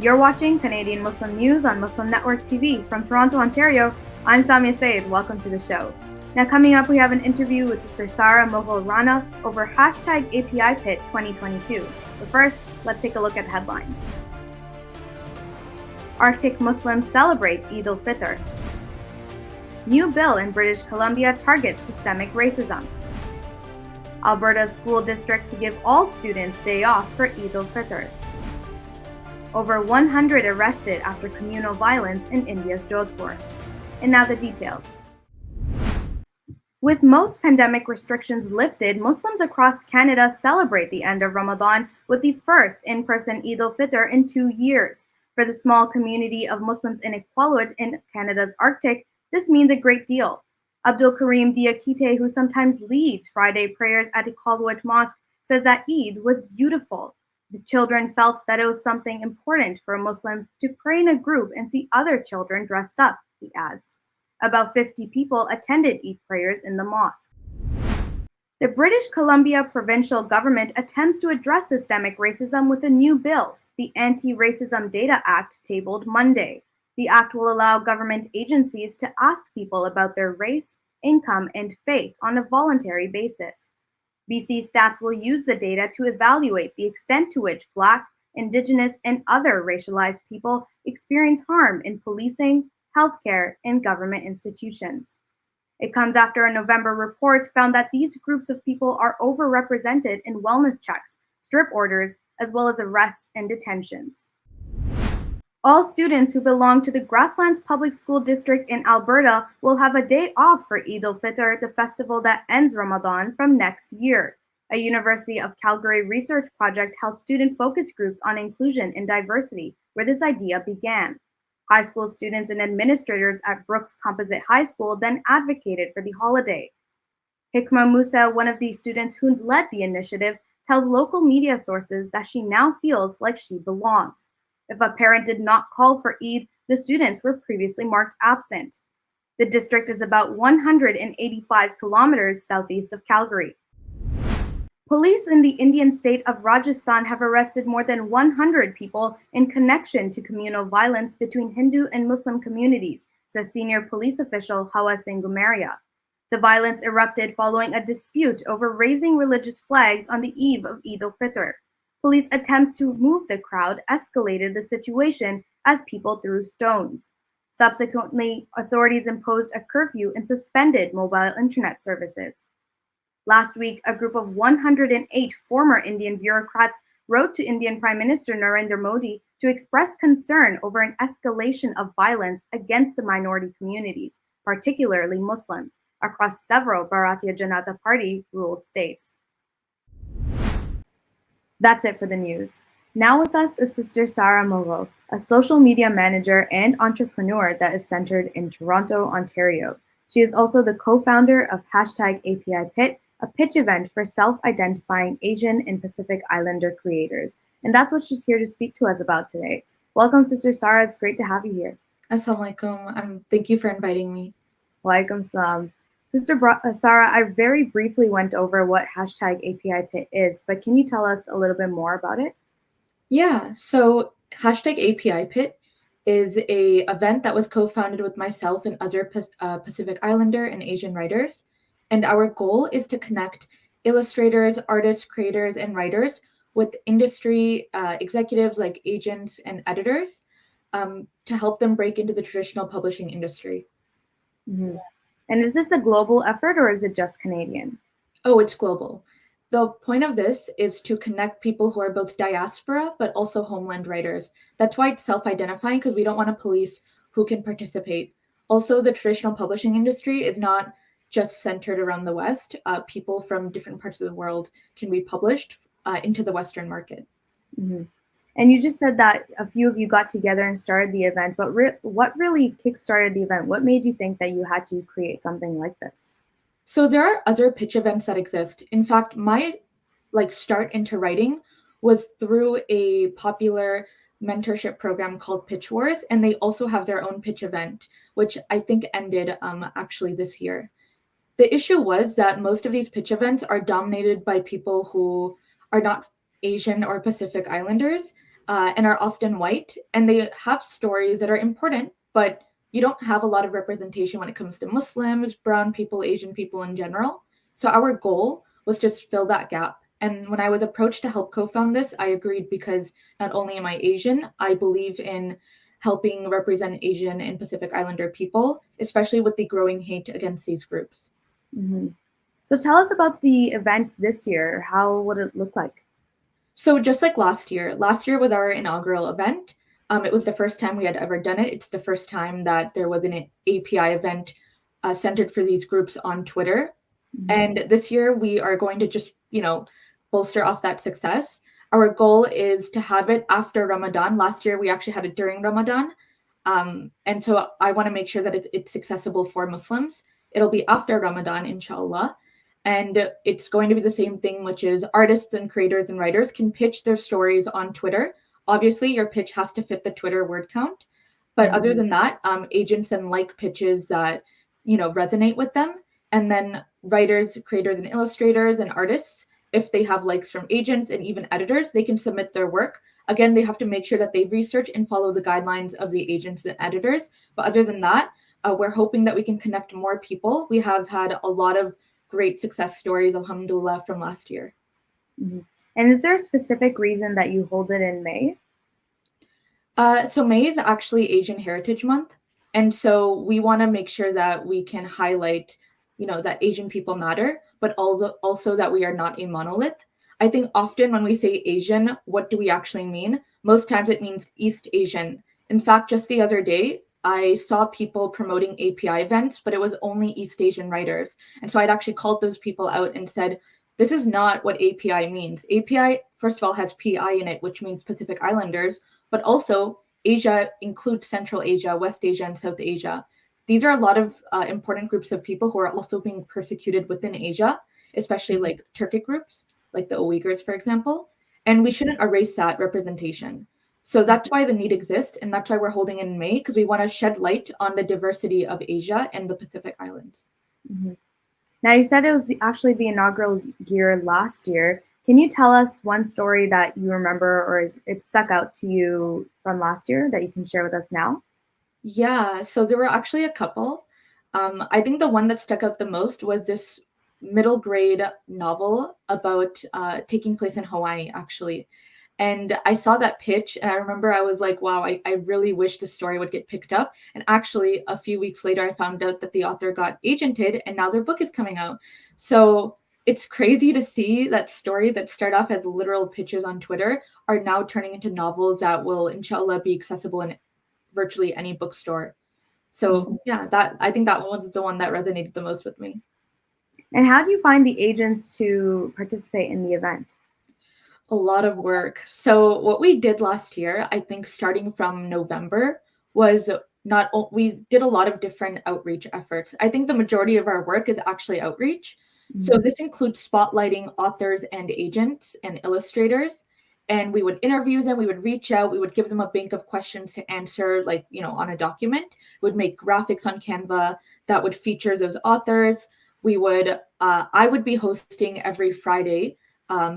You're watching Canadian Muslim News on Muslim Network TV. From Toronto, Ontario, I'm Samia Sayed. Welcome to the show. Now coming up, we have an interview with Sister Sarah MUGHAL RANA over hashtag Apipit 2022. But first, let's take a look at headlines. Arctic Muslims celebrate Eid-Al-Fitr. New bill in British Columbia targets systemic racism. Alberta school district to give all students day off for Eid-Al-Fitr. Over 100 arrested after communal violence in India's Jodhpur. And now the details. With most pandemic restrictions lifted, Muslims across Canada celebrate the end of Ramadan with the first in-person Eid-Al-Fitr in 2 years. For the small community of Muslims in Iqaluit in Canada's Arctic, this means a great deal. Abdul Karim Diakite, who sometimes leads Friday prayers at Iqaluit Mosque, says that Eid was beautiful. The children felt that it was something important for a Muslim to pray in a group and see other children dressed up, he adds. About 50 people attended Eid prayers in the mosque. The British Columbia provincial government attempts to address systemic racism with a new bill, the Anti-Racism Data Act, tabled Monday. The act will allow government agencies to ask people about their race, income, and faith on a voluntary basis. BC Stats will use the data to evaluate the extent to which Black, Indigenous, and other racialized people experience harm in policing, healthcare, and government institutions. It comes after a November report found that these groups of people are overrepresented in wellness checks, strip orders, as well as arrests and detentions. All students who belong to the Grasslands Public School District in Alberta will have a day off for Eid-Al-Fitr, the festival that ends Ramadan, from next year. A University of Calgary research project held student focus groups on inclusion and diversity, where this idea began. High school students and administrators at Brooks Composite High School then advocated for the holiday. Hikma Musa, one of the students who led the initiative, tells local media sources that she now feels like she belongs. If a parent did not call for Eid, the students were previously marked absent. The district is about 185 kilometers southeast of Calgary. Police in the Indian state of Rajasthan have arrested more than 100 people in connection to communal violence between Hindu and Muslim communities, says senior police official Hawa Singh Gumaria. The violence erupted following a dispute over raising religious flags on the eve of Eid-Al-Fitr. Police attempts to move the crowd escalated the situation as people threw stones. Subsequently, authorities imposed a curfew and suspended mobile internet services. Last week, a group of 108 former Indian bureaucrats wrote to Indian Prime Minister Narendra Modi to express concern over an escalation of violence against the minority communities, particularly Muslims, across several Bharatiya Janata Party-ruled states. That's it for the news. Now with us is Sister Sarah MUGHAL, a social media manager and entrepreneur that is centered in Toronto, Ontario. She is also the co-founder of hashtag Apipit, a pitch event for self-identifying Asian and Pacific Islander creators. And that's what she's here to speak to us about today. Welcome, Sister Sarah. It's great to have you here. Assalamu alaikum. Thank you for inviting me. Walaikum salam. Sister Sarah, I very briefly went over what hashtag Apipit is, but can you tell us a little bit more about it? Yeah, so hashtag Apipit is a event that was co-founded with myself and other Pacific Islander and Asian writers. And our goal is to connect illustrators, artists, creators, and writers with industry executives like agents and editors to help them break into the traditional publishing industry. Mm-hmm. And is this a global effort or is it just Canadian? Oh, it's global. The point of this is to connect people who are both diaspora but also homeland writers. That's why it's self-identifying, because we don't want to police who can participate. Also, the traditional publishing industry is not just centered around the West. People from different parts of the world can be published into the Western market. Mm-hmm. And you just said that a few of you got together and started the event, but what really kickstarted the event? What made you think that you had to create something like this? So there are other pitch events that exist. In fact, my start into writing was through a popular mentorship program called Pitch Wars, and they also have their own pitch event, which I think ended actually this year. The issue was that most of these pitch events are dominated by people who are not Asian or Pacific Islanders, and are often white, and they have stories that are important, but you don't have a lot of representation when it comes to Muslims, brown people, Asian people in general. So our goal was just fill that gap. And when I was approached to help co-found this, I agreed because not only am I Asian, I believe in helping represent Asian and Pacific Islander people, especially with the growing hate against these groups. Mm-hmm. So tell us about the event this year. How would it look like? So just like last year was our inaugural event. It was the first time we had ever done it. It's the first time that there was an API event centered for these groups on Twitter. Mm-hmm. And this year we are going to just, bolster off that success. Our goal is to have it after Ramadan. Last year we actually had it during Ramadan. And so I want to make sure that it's accessible for Muslims. It'll be after Ramadan, inshallah. And it's going to be the same thing, which is artists and creators and writers can pitch their stories on Twitter. Obviously, your pitch has to fit the Twitter word count. But other than that, agents then like pitches that, resonate with them. And then writers, creators, and illustrators and artists, if they have likes from agents and even editors, they can submit their work. Again, they have to make sure that they research and follow the guidelines of the agents and editors. But other than that, we're hoping that we can connect more people. We have had a lot of great success stories, alhamdulillah, from last year. Mm-hmm. And is there a specific reason that you hold it in May? So May is actually Asian Heritage Month. And so we want to make sure that we can highlight, that Asian people matter, but also that we are not a monolith. I think often when we say Asian, what do we actually mean? Most times it means East Asian. In fact, just the other day, I saw people promoting API events, but it was only East Asian writers. And so I'd actually called those people out and said, this is not what API means. API, first of all, has PI in it, which means Pacific Islanders, but also Asia includes Central Asia, West Asia, and South Asia. These are a lot of important groups of people who are also being persecuted within Asia, especially like Turkic groups, like the Uyghurs, for example. And we shouldn't erase that representation. So that's why the need exists, and that's why we're holding it in May, because we want to shed light on the diversity of Asia and the Pacific Islands. Mm-hmm. Now, you said it was actually the inaugural year last year. Can you tell us one story that you remember or it stuck out to you from last year that you can share with us now? Yeah, so there were actually a couple. I think the one that stuck out the most was this middle grade novel about taking place in Hawaii, actually. And I saw that pitch, and I remember I was like, wow, I really wish the story would get picked up. And actually, a few weeks later, I found out that the author got agented, and now their book is coming out. So it's crazy to see that stories that start off as literal pitches on Twitter are now turning into novels that will, inshallah, be accessible in virtually any bookstore. So yeah, I think that one was the one that resonated the most with me. And how do you find the agents to participate in the event? A lot of work. So what we did last year, I think starting from November, was we did a lot of different outreach efforts. I think the majority of our work is actually outreach. So this includes spotlighting authors and agents and illustrators. And we would interview them, we would reach out, we would give them a bank of questions to answer, like, on a document. We would make graphics on Canva that would feature those authors. I would be hosting every Friday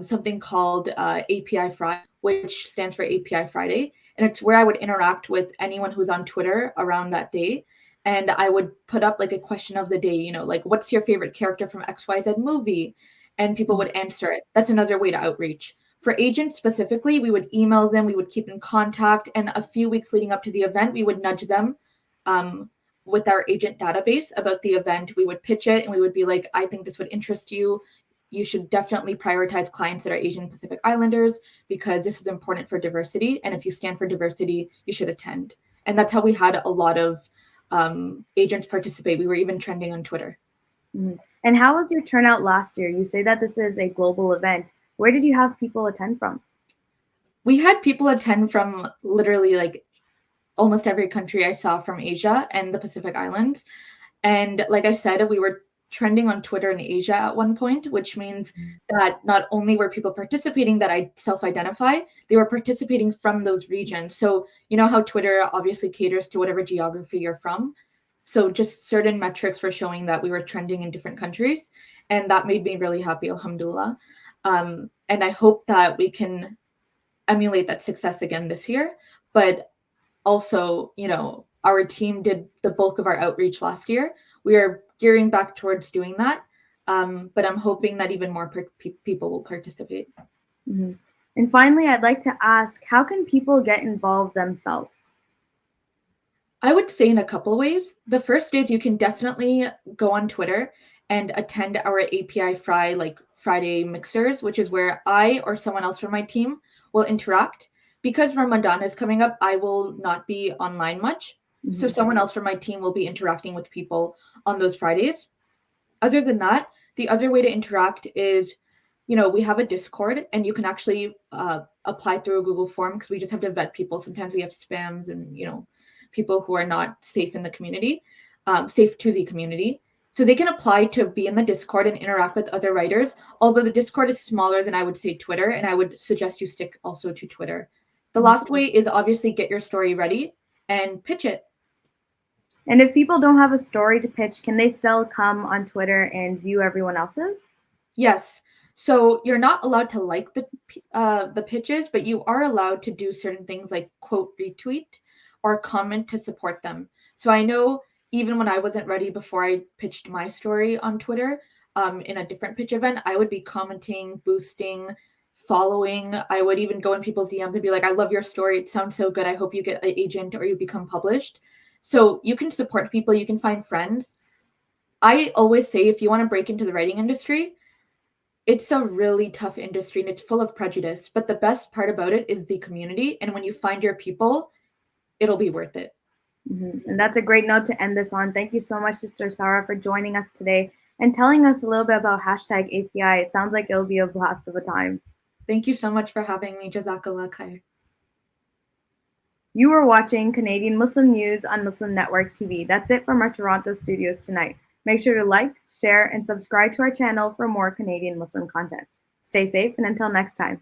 something called API Friday, which stands for API Friday. And it's where I would interact with anyone who's on Twitter around that day. And I would put up like a question of the day, like, what's your favorite character from XYZ movie? And people would answer it. That's another way to outreach. For agents specifically, we would email them, we would keep in contact. And a few weeks leading up to the event, we would nudge them with our agent database about the event. We would pitch it and we would be like, I think this would interest you. You should definitely prioritize clients that are Asian Pacific Islanders because this is important for diversity. And if you stand for diversity, you should attend. And that's how we had a lot of agents participate. We were even trending on Twitter. Mm-hmm. And how was your turnout last year? You say that this is a global event. Where did you have people attend from? We had people attend from literally like almost every country I saw from Asia and the Pacific Islands. And like I said, we were trending on Twitter in Asia at one point, which means that not only were people participating that I self-identify, they were participating from those regions. So you know how Twitter obviously caters to whatever geography you're from. So just certain metrics were showing that we were trending in different countries. And that made me really happy, alhamdulillah. And I hope that we can emulate that success again this year. But also, our team did the bulk of our outreach last year. We are gearing back towards doing that. But I'm hoping that even more people will participate. Mm-hmm. And finally, I'd like to ask, how can people get involved themselves? I would say in a couple of ways. The first is you can definitely go on Twitter and attend our API Friday mixers, which is where I or someone else from my team will interact. Because Ramadan is coming up, I will not be online much. Mm-hmm. So someone else from my team will be interacting with people on those Fridays. Other than that, the other way to interact is, we have a Discord, and you can actually apply through a Google form, because we just have to vet people. Sometimes we have spams and, people who are not safe in the community, safe to the community. So they can apply to be in the Discord and interact with other writers, although the Discord is smaller than, I would say, Twitter, and I would suggest you stick also to Twitter. The last way is obviously get your story ready and pitch it. And if people don't have a story to pitch, can they still come on Twitter and view everyone else's? Yes. So you're not allowed to like the pitches, but you are allowed to do certain things like quote retweet or comment to support them. So I know even when I wasn't ready before I pitched my story on Twitter, in a different pitch event, I would be commenting, boosting, following. I would even go in people's DMs and be like, I love your story. It sounds so good. I hope you get an agent or you become published. So you can support people. You can find friends. I always say, if you want to break into the writing industry, it's a really tough industry and it's full of prejudice. But the best part about it is the community. And when you find your people, it'll be worth it. Mm-hmm. And that's a great note to end this on. Thank you so much, Sister Sarah, for joining us today and telling us a little bit about #API. It sounds like it'll be a blast of a time. Thank you so much for having me. Jazakallah khair. You are watching Canadian Muslim News on Muslim Network TV. That's it from our Toronto studios tonight. Make sure to like, share, and subscribe to our channel for more Canadian Muslim content. Stay safe, and until next time.